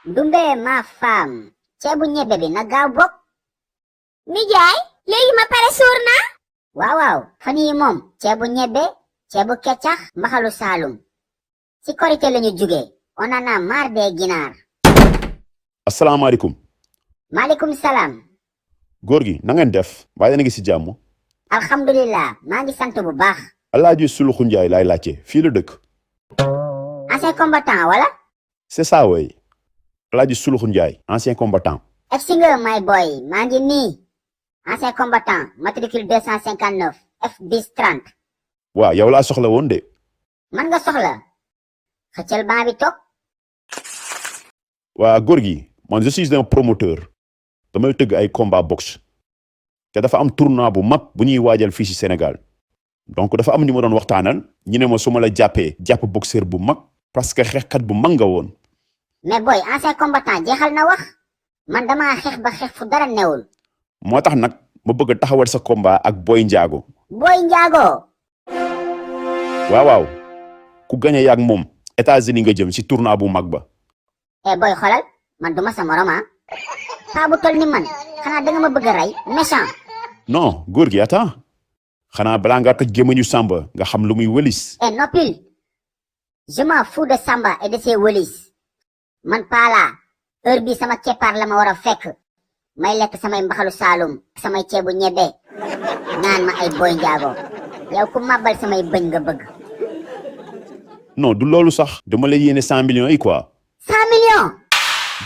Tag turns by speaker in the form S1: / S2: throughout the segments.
S1: Dumbe ma femme ceebu ñebbe bi na gaaw bokk. nijaay léegi ma pare suur naa. waaw fan yi moom ceebu ñebbe ceebu keccax mbaxalu saalum ci korité lañu jugee on en a marre des ginaar.
S2: asalaamaaleykum.
S1: maaleykum salaam.
S2: góor gi na ngeen def waaye yéen a ngi si jàmm.
S1: alhamdulilah maa ngi sant bu baax.
S2: Alaaji Souloukhou Ndiaye laay laajte fii la dëkk.
S1: ancien combattant wala.
S2: c'est ça way Alaaji Souloukhou Ndiaye ancien combattant.
S1: egsi nga my boy maa ngi nii. ancien combattant matricule 259 F10 30.
S2: waaw yow laa soxla woon de.
S1: man nga soxla. xëccal baa bi toog.
S2: waa góor gi man je suis un promoteur. damay tëgg ay combat boxe. te dafa am tournoi bu mag bu ñuy waajal fii ci Sénégal. donc dafa am ñu ma doon waxtaanal ñu ne ma su ma la jàpp boxeur bu mag. parce que xeexkat bu mag nga woon.
S1: mais boy ancien combattant jeexal na wax. man damaa xeex ba xeex fu dara newul.
S2: moo tax nag ma bëgg a taxawal sa combat ak Boy Ndiago.
S1: Boy Ndiago.
S2: waaw ku gagné yaak moom États-Unis nga jëm ci tournoi bu mag ba.
S1: boy xoolal man duma sa morom paa bu tol ni man xanaa da nga ma bëgg a rey méchant.
S2: non góor gi attends xanaa balaa nga toj gémmiñu Samba nga xam lu muy wëlis.
S1: noppil je m'en fous de Samba et de ses wëlis. man paa laa heure bi sama keppaar la ma war a fekk may lekk samay mbaxalu saalum samay ceebu ñebbe naan ma ay Boy Ndiago yow ku màbbal samay bëñ nga bëgg.
S2: non du loolu sax dama lay yéene 100 millions yi quoi.
S1: 100 millions.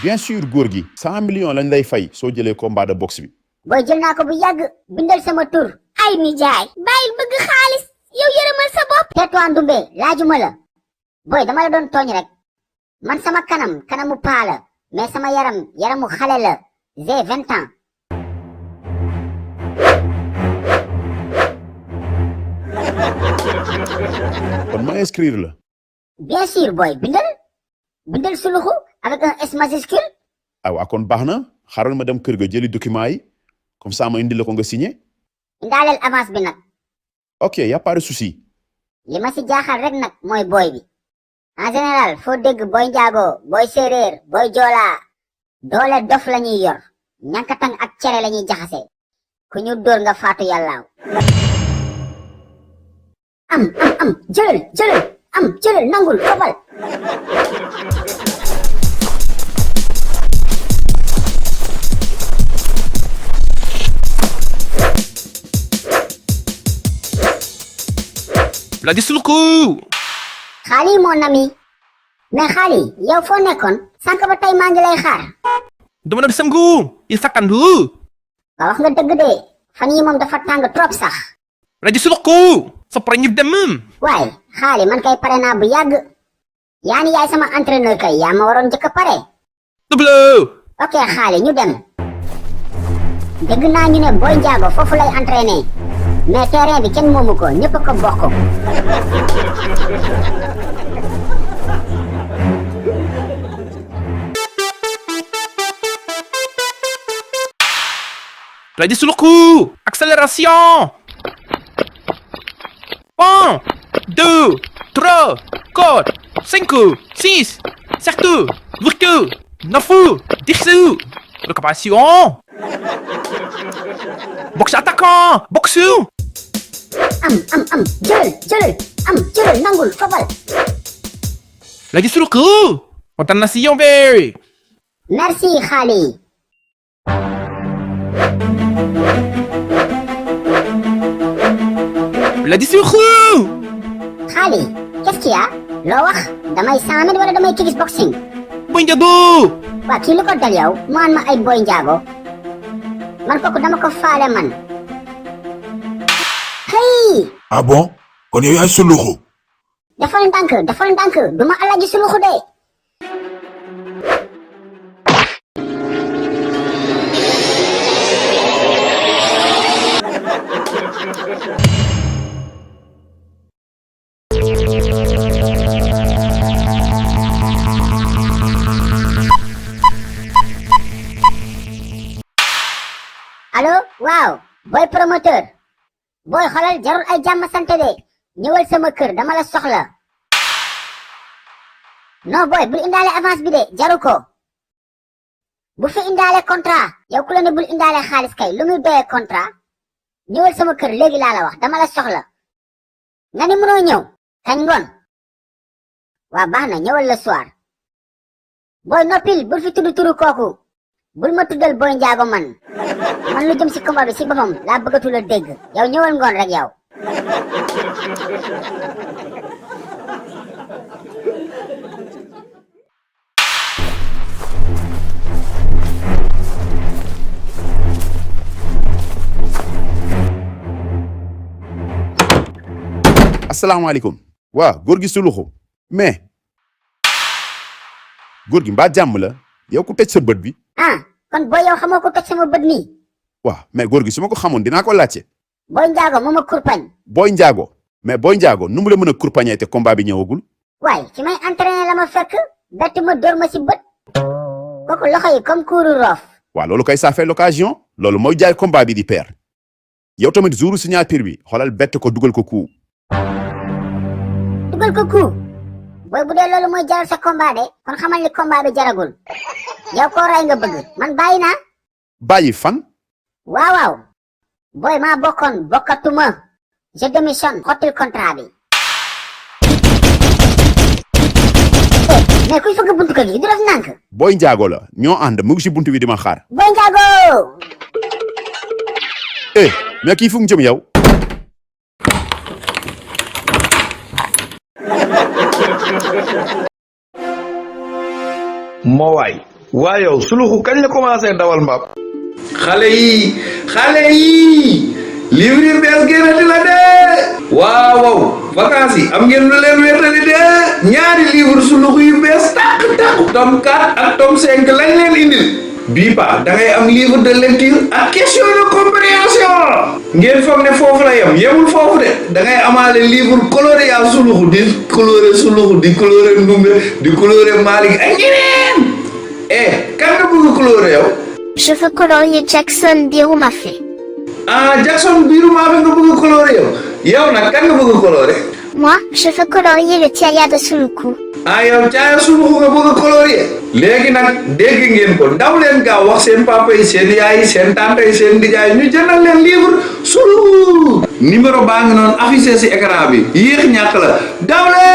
S2: bien sûr góor gi 100 millions lañ lay fay soo jëlee combat de boxe bi.
S1: booy jël naa ko bu yàgg bindal sama tur. ay nijaay bàyyil bëgg xaalis yow yërëmal sa bopp. tais-toi Ndumbe laajuma la. booy dama la doon tooñ rek man sama kanamu paa la mais sama yaramu xale la j'ai 20 ans.
S2: kon ma inscrire la.
S1: bien sûr booy bindal Souloukhou avec un S majuscule.
S2: waaw kon baax na xaaral ma dem kër ga jëli document yi comme ça ma indi la ko nga signé.
S1: indaaleel avance bi nag.
S2: ok y a pas de souci.
S1: li ma si jaaxal rek nag mooy booy bi. en général foo dégg Boy Ndiago Boy séeréer Boy joolaa doole dof la ñuy yor ñankatang ak cere la ñuy jaxase ku ñu dóor nga faatu yàllaaw. am jëlal nangul fobal.
S3: la di Souloukhou.
S1: xaali mon ami. mais xaali yow foo nekkoon sànq ba tey maa ngi lay xaar.
S3: dama doon sangu il sakkandu.
S1: waaw wax nga dëgg de fan yi moom dafa tàng trop sax.
S3: la di Souloukhou. sa pare ñu dem.
S1: waaye xaali man kay pare naa bu yàgg. yaa ni yaay sama entraîneur kay yaa ma waroon njëkk a pare.
S3: double.
S1: ok xaali ñu dem. dégg naa ñu ne Boy Ndiago foofu lay entraîner. mais terrain bi kenn moomu ko ñëpp ko bokk.
S3: la di Souloukhou. accélération. 1 2 3 4 5 6 7 8 9 10. récupération. boxe attaquant. boxeur.
S1: jëlal nangul fobal.
S3: la di Souloukhou. kontaan na si yow be.
S1: merci xaali.
S3: la di Souloukhou.
S1: xaali qu'est-ce qu'il y a loo wax damay 100 000 wala damay kickboxing.
S3: Boy Ndiago.
S1: waa kii lu ko dal yow mu an ma ay Boy Ndiago man kooku dama ko faale man. hey.
S4: ah bon kon yow yaay Souloukhou.
S1: defal ndànk duma Alaaji Souloukhou de. allo waaw Boy promoteur. Boy xoolal jarul ay jàmm sante de ñëwal sama kër dama la soxla. non Boy bul indaale avance bi de jaru ko. bu fi indaale contrat yow ku la ne bul indaale xaalis kay lu muy doyee contrat ñëwal sama kër léegi laa la wax dama la soxla nga ni mënoo ñëw kañ ngoon waa baax na ñëwal le soir booy noppil bul fi tudd turu kooku bul ma tuddal booy njaago man lu jëm si combat bi si boppam laa bëggatu la dégg yow ñëwal ngoon rek yow.
S2: asalaamaaleykum waa góor gi Souloukhou mais góor gi mbaa jàmm la yow ku tëj sa bët bi.
S1: kon booy yow xamoo ko tëj sama bët nii.
S2: waaw mais góor gi su ma ko xamoon dinaa ko laajte.
S1: booy njaago moo ma kurpañ.
S2: booy njaago mais booy njaago nu mu la mën a kurpañee te combat bi ñëwagul.
S1: waaye ci may entraîné la ma fekk bett ma dóor ma si bët kooku loxo yi comme kuuru roof.
S2: waaw loolu kay ça fait l'occasion loolu mooy jaay combat bi di paire yow tamit jouru signature bi xoolal bett ko dugal ko coup.
S1: dugal ko coup booy bu dee loolu mooy jaral sa combat de kon xamal ni combat bi jaragul yow koo rey nga bëgg man bàyyi naa.
S2: bàyyi fan.
S1: waaw booy maa bokkoon bokkatuma je démissionne xottil contrat bi. mais kuy fëgg buntu kër gi du def nànk.
S2: booy njaago la ñoo ànd mu ngi si buntu bi di ma xaar.
S1: booy njaago.
S2: mais kii fu mu jëm yow.
S5: moo waay yow Souloukhou kañ la commencé dawal mbaam.
S6: xale yi livre yi bees génnati la de waaw vacances yi am ngeen lu leen wéetali de ñaari livre Souloukhou yu bees tàq tome 4 ak tome 5 lañ leen indil bii pa da ngay am livre de lecture ak question de compréhension ngeen foog ne foofu la yemul foofu de da ngay amaale livre coloré yaa Souloukhou di coloré Souloukhou di coloré Ndoumbé di coloré Malick ak ñeneen kan nga bëgg coloré yow.
S7: Je veux colorier Jackson Birou-Mafé.
S6: Jackson Birou-Mafé nga bëgg coloré yow nag kan nga bëgg coloré.
S7: Moi, je veux colorier le Tiaya de Souloukhou.
S6: yow Tiaya Souloukhou nga bëgg coloré. léegi nag dégg ngeen ko daw leen gaaw wax seen papa yi seen yaay yi seen tante yi seen nijaay ñu jëndal leen livre Souloukhou. numéro baa ngi noonu affiché si écran bi yéex ñàkk la daw leen.